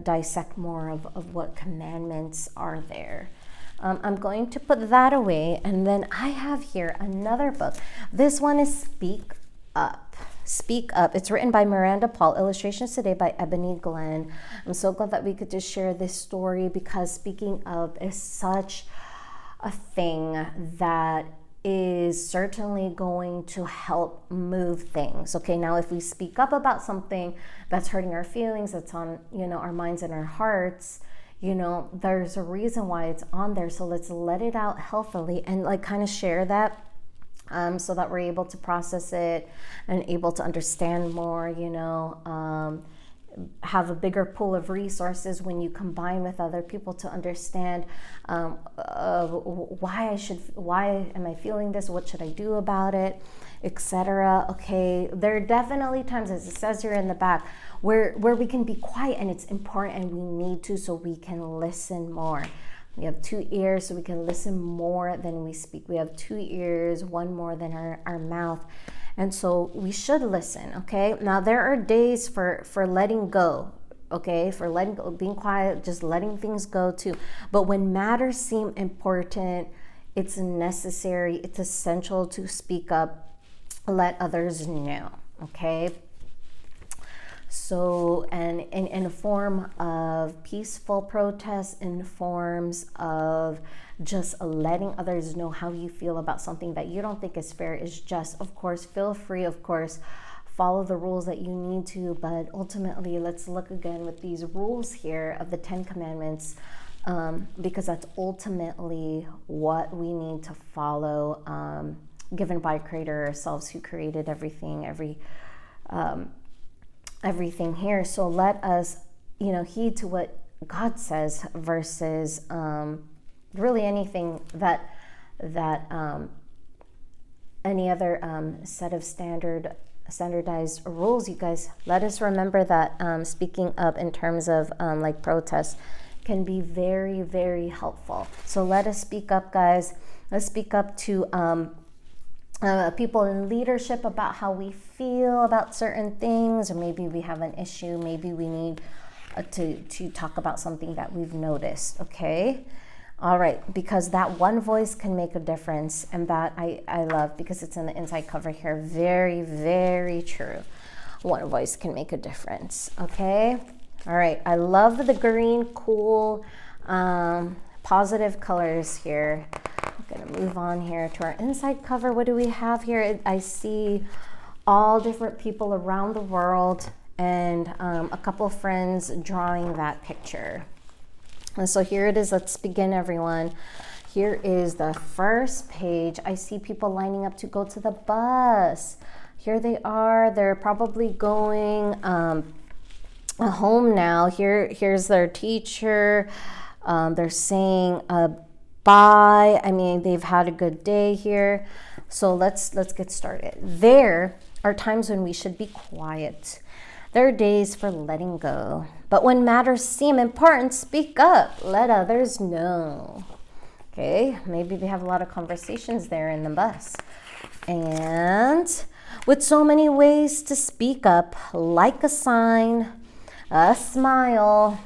dissect more of what commandments are there. I'm going to put that away, and then I have here another book. This one is Speak Up. Speak Up. It's written by Miranda Paul. Illustrations today by Ebony Glenn. I'm so glad that we could just share this story, because speaking up is such a thing that is certainly going to help move things. Okay, now if we speak up about something that's hurting our feelings, that's on, our minds and our hearts, there's a reason why it's on there. So let's let it out healthily and kind of share that, so that we're able to process it and able to understand more, have a bigger pool of resources when you combine with other people to understand why am I feeling this, what should I do about it, etc. Okay, there are definitely times, as it says here in the back, where we can be quiet, and it's important, and we need to, so we can listen more. We have 2 ears, so we can listen more than we speak. We have 2 ears, one more than our mouth. And so we should listen, okay? Now, there are days for letting go, okay? For letting go, being quiet, just letting things go too. But when matters seem important, it's necessary, it's essential to speak up, let others know, okay? So, and in a form of peaceful protest, in forms of just letting others know how you feel about something that you don't think is fair, is just, of course, feel free, of course, follow the rules that you need to, but ultimately, let's look again with these rules here of the 10 Commandments, because that's ultimately what we need to follow, given by Creator ourselves, who created everything, everything here. So let us, heed to what God says versus really anything that any other set of standardized rules. You guys, let us remember that speaking up in terms of protest can be very, very helpful. So let us speak up, guys. Let's speak up to people in leadership about how we feel about certain things, or maybe we have an issue, maybe we need to talk about something that we've noticed, okay? All right, because that one voice can make a difference, and that I love, because it's in the inside cover here. Very, very true. One voice can make a difference, okay? All right, I love the green, cool, positive colors here. I'm gonna move on here to our inside cover. What do we have here? I see all different people around the world, and a couple of friends drawing that picture. And so here it is. Let's begin, everyone. Here is the first page. I see people lining up to go to the bus. Here they are. They're probably going home now. Here's their teacher. They're saying bye. I mean, they've had a good day here. So let's get started. There are times when we should be quiet. There are days for letting go. But when matters seem important, speak up. Let others know. Okay, maybe they have a lot of conversations there in the bus. And with so many ways to speak up, like a sign, a smile,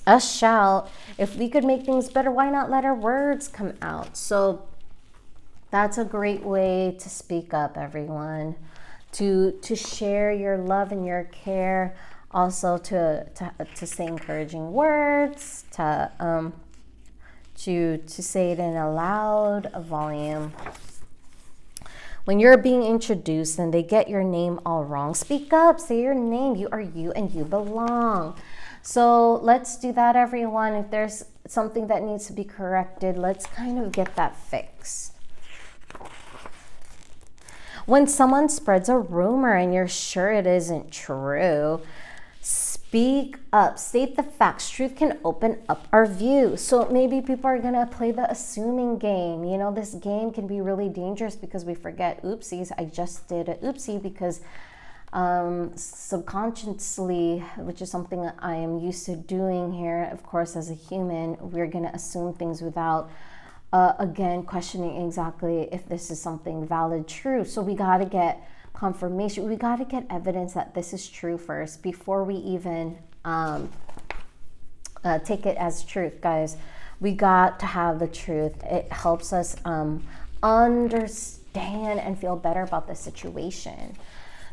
a shout, if we could make things better, why not let our words come out? So that's a great way to speak up, everyone. To share your love and your care, also to say encouraging words, to say it in a loud volume. When you're being introduced and they get your name all wrong, speak up, say your name. You are you and you belong. So let's do that, everyone. If there's something that needs to be corrected, let's kind of get that fixed. When someone spreads a rumor and you're sure it isn't true, speak up, state the facts. Truth can open up our view. So maybe people are gonna play the assuming game. You know, this game can be really dangerous because we forget, oopsies, I just did an oopsie, because subconsciously, which is something I am used to doing here, of course, as a human, we're gonna assume things without again, questioning exactly if this is something valid, true. So we got to get confirmation. We got to get evidence that this is true first before we even take it as truth, guys. We got to have the truth. It helps us understand and feel better about the situation.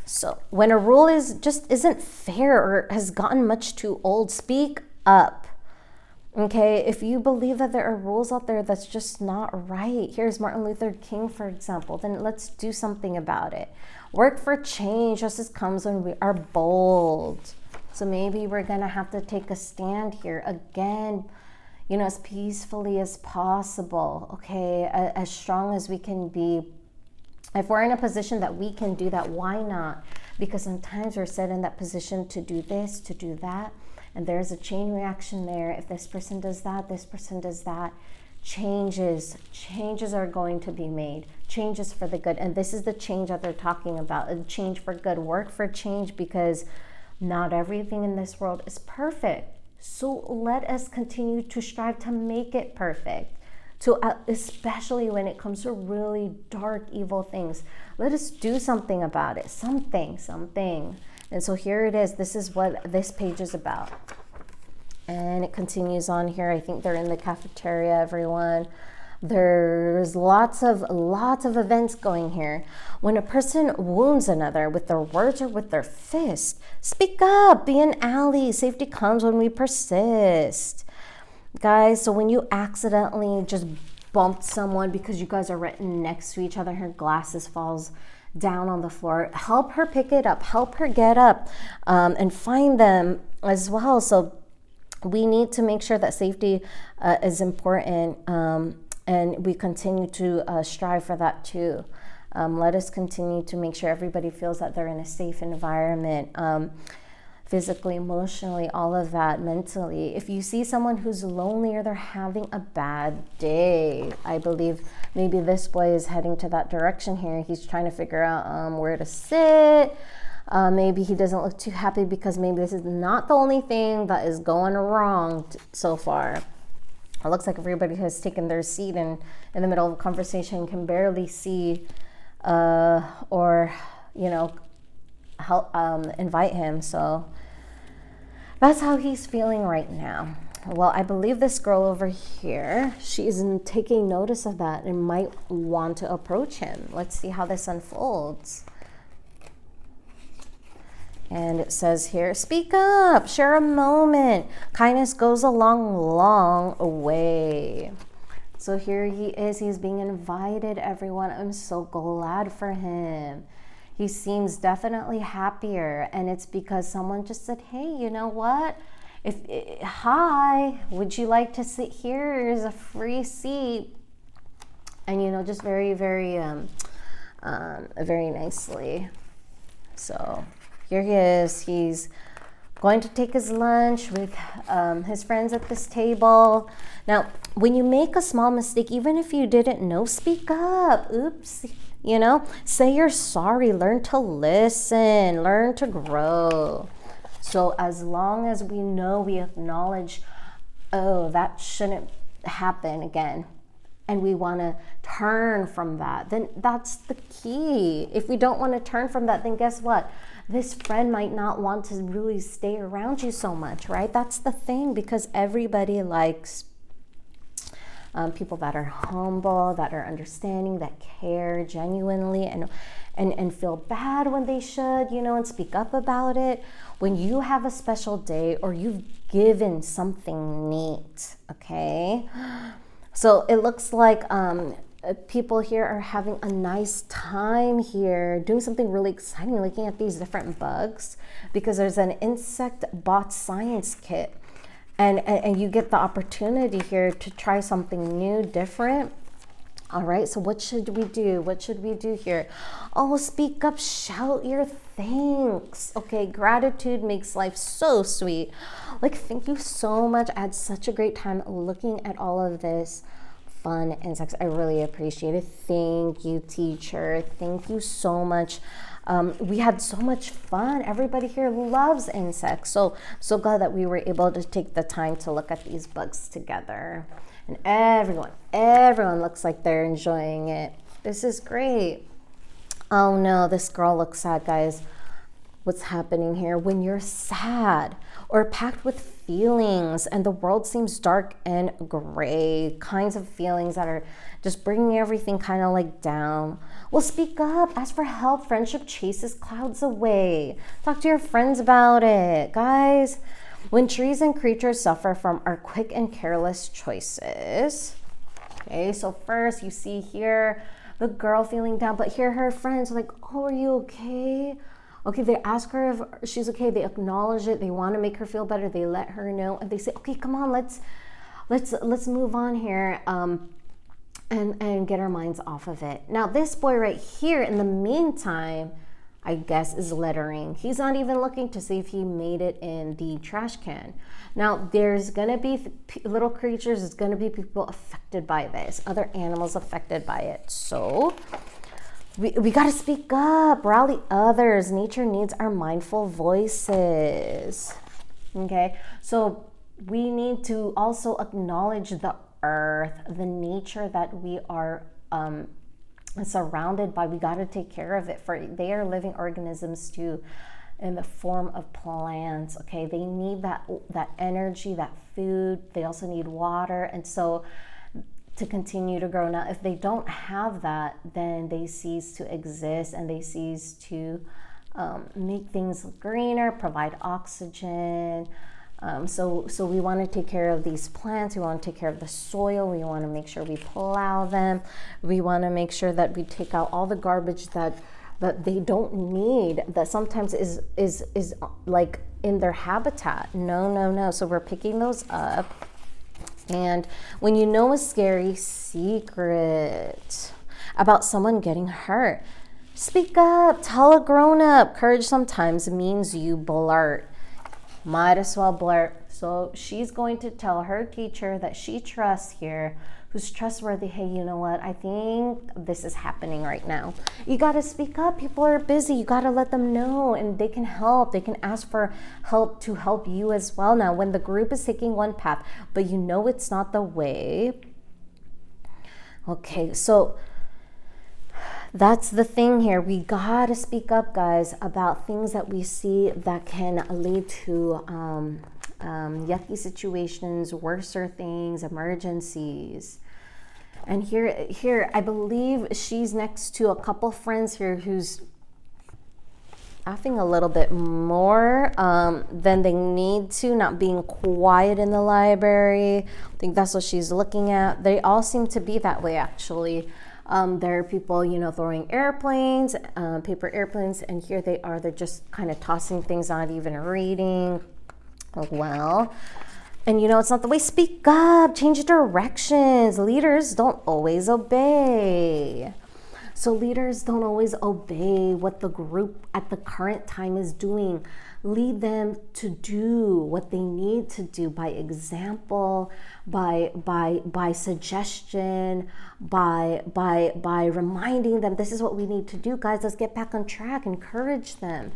So when a rule isn't fair or has gotten much too old, speak up. Okay, if you believe that there are rules out there that's just not right, here's Martin Luther King, for example, then let's do something about it. Work for change. Justice comes when we are bold. So maybe we're gonna have to take a stand here again, as peacefully as possible, okay, as strong as we can be. If we're in a position that we can do that, why not? Because sometimes we're set in that position to do this, to do that, and there's a chain reaction there. If this person does that, this person does that, changes are going to be made, changes for the good. And this is the change that they're talking about, a change for good. Work for change, because not everything in this world is perfect. So let us continue to strive to make it perfect. Especially when it comes to really dark, evil things, let us do something about it. Something. And so here it is. This is what this page is about. And it continues on here. I think they're in the cafeteria, everyone. There's lots of events going here. When a person wounds another with their words or with their fist, speak up, be an ally. Safety comes when we persist. Guys, so when you accidentally just bumped someone because you guys are right next to each other, her glasses falls down on the floor, help her pick it up, help her get up, and find them as well. So we need to make sure that safety is important, and we continue to strive for that too. Let us continue to make sure everybody feels that they're in a safe environment, physically, emotionally, all of that, mentally. If you see someone who's lonely or they're having a bad day, I believe maybe this boy is heading to that direction here. He's trying to figure out where to sit. Maybe he doesn't look too happy because maybe this is not the only thing that is going wrong so far. It looks like everybody has taken their seat and in the middle of a conversation can barely see or help invite him. So that's how he's feeling right now. Well, I believe this girl over here, she's taking notice of that and might want to approach him. Let's see how this unfolds. And it says here, speak up, share a moment. Kindness goes a long way. So here he is, he's being invited, everyone. I'm so glad for him. He seems definitely happier, and it's because someone just said, hey, you know what? Hi, would you like to sit here? Here's a free seat. And, just very, very, very nicely. So here he is. He's going to take his lunch with his friends at this table. Now, when you make a small mistake, even if you didn't know, speak up. Oops. Say you're sorry, learn to listen, learn to grow. So as long as we know, we acknowledge, oh, that shouldn't happen again, and we want to turn from that, then that's the key. If we don't want to turn from that, then guess what? This friend might not want to really stay around you so much, right? That's the thing, because everybody likes people that are humble, that are understanding, that care genuinely, and feel bad when they should, and speak up about it. When you have a special day or you've given something neat, okay? So it looks like people here are having a nice time here, doing something really exciting, looking at these different bugs, because there's an insect bot science kit. And you get the opportunity here to try something new, different. All right, so what should we do? What should we do here? Oh, speak up, shout your thanks. Okay, gratitude makes life so sweet. Thank you so much. I had such a great time looking at all of this fun insects. I really appreciate it. Thank you, teacher. Thank you so much. We had so much fun. Everybody here loves insects. So glad that we were able to take the time to look at these bugs together. And everyone looks like they're enjoying it. This is great. Oh no, this girl looks sad, guys. What's happening here? When you're sad, or packed with feelings, and the world seems dark and gray, kinds of feelings that are just bringing everything kind of like down. Well, speak up, ask for help. Friendship chases clouds away. Talk to your friends about it, guys. When trees and creatures suffer from our quick and careless choices. Okay, so first you see here the girl feeling down, but here her friends are like, oh, are you okay? Okay, they ask her if she's okay. They acknowledge it. They want to make her feel better. They let her know, and they say, okay, come on, let's move on here. And get our minds off of it. Now, this boy right here, in the meantime, I guess is littering. He's not even looking to see if he made it in the trash can. Now, there's gonna be little creatures, there's gonna be people affected by this, other animals affected by it. So, we gotta speak up, rally others. Nature needs our mindful voices. Okay, so we need to also acknowledge the earth, the nature that we are surrounded by. We got to take care of it, for they are living organisms too, in the form of plants. Okay, they need that energy, that food. They also need water, and so to continue to grow. Now, if they don't have that, then they cease to exist, and they cease to make things greener, provide oxygen. So we want to take care of these plants. We want to take care of the soil. We want to make sure we plow them. We want to make sure that we take out all the garbage that they don't need, that sometimes is like in their habitat. No. So we're picking those up. And when you know a scary secret about someone getting hurt, speak up, tell a grown-up. Courage sometimes means you blurt. Might as well blurt. So she's going to tell her teacher that she trusts here, who's trustworthy. Hey, you know what? I think this is happening right now. You got to speak up. People are busy. You got to let them know, and they can help. They can ask for help to help you as well. Now, when the group is taking one path, but you know it's not the way. Okay, so that's the thing here. We gotta speak up, guys, about things that we see that can lead to yucky situations, worser things, emergencies. And here, I believe she's next to a couple friends here who's laughing a little bit more than they need to, not being quiet in the library. I think that's what she's looking at. They all seem to be that way, actually. There are people, throwing airplanes, paper airplanes, and here they are. They're just kind of tossing things, not even reading. Well, and it's not the way. Speak up, change directions. Leaders don't always obey. So leaders don't always obey what the group at the current time is doing. Lead them to do what they need to do by example, by suggestion, by reminding them this is what we need to do. Guys, let's get back on track. Encourage them.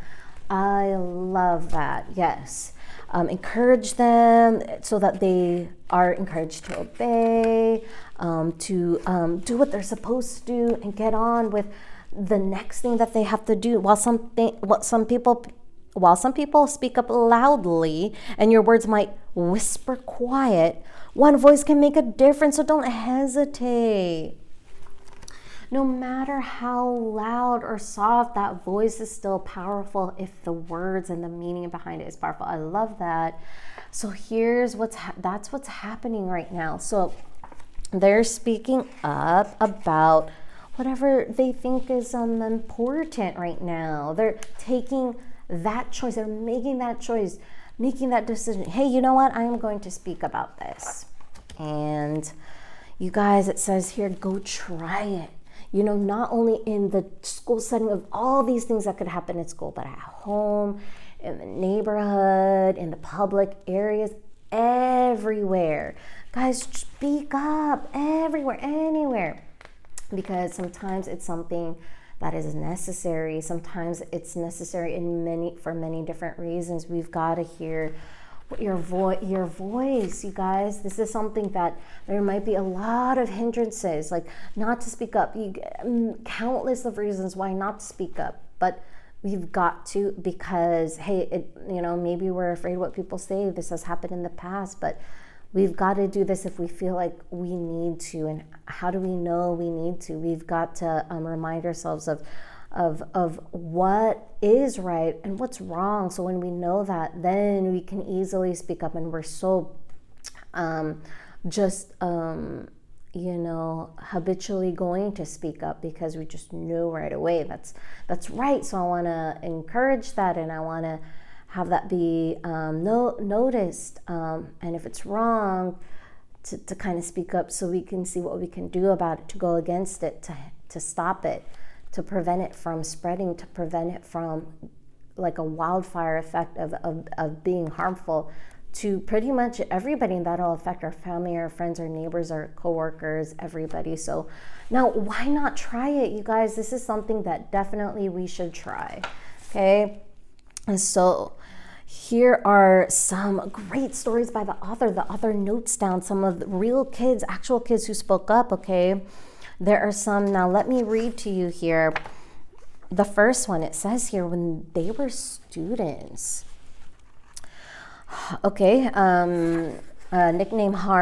I love that. Yes. Encourage them so that they are encouraged to obey, to do what they're supposed to do and get on with the next thing that they have to do. While some people speak up loudly and your words might whisper quiet, one voice can make a difference, so don't hesitate. No matter how loud or soft, that voice is still powerful if the words and the meaning behind it is powerful. I love that. So here's that's what's happening right now. So they're speaking up about whatever they think is important right now. They're taking that choice. They're making that choice, making that decision. Hey, you know what? I am going to speak about this. And you guys, it says here, go try it. Not only in the school setting of all these things that could happen at school, but at home, in the neighborhood, in the public areas, everywhere. Guys, speak up everywhere, anywhere. Because sometimes it's something that is necessary. Sometimes it's necessary for many different reasons. We've got to hear your voice, you guys. This is something that there might be a lot of hindrances, like not to speak up. Countless of reasons why not to speak up, but We've got to, because hey, maybe we're afraid what people say. This has happened in the past, but we've got to do this if we feel like we need to. And how do we know we need to? We've got to remind ourselves of what is right and what's wrong. So when we know that, then we can easily speak up, and we're so habitually going to speak up because we just know right away that's right. So I want to encourage that, and I want to have that be noticed, and if it's wrong, to kind of speak up so we can see what we can do about it, to go against it, to stop it, to prevent it from spreading, to prevent it from like a wildfire effect of being harmful to pretty much everybody, and that'll affect our family, our friends, our neighbors, our coworkers, everybody. So now, why not try it, you guys? This is something that definitely we should try. Okay, and so here are some great stories by the author. The author notes down some of the real kids, actual kids who spoke up. Okay, there are some. Now let me read to you here. The first one, it says here, when they were students. Okay, nickname Har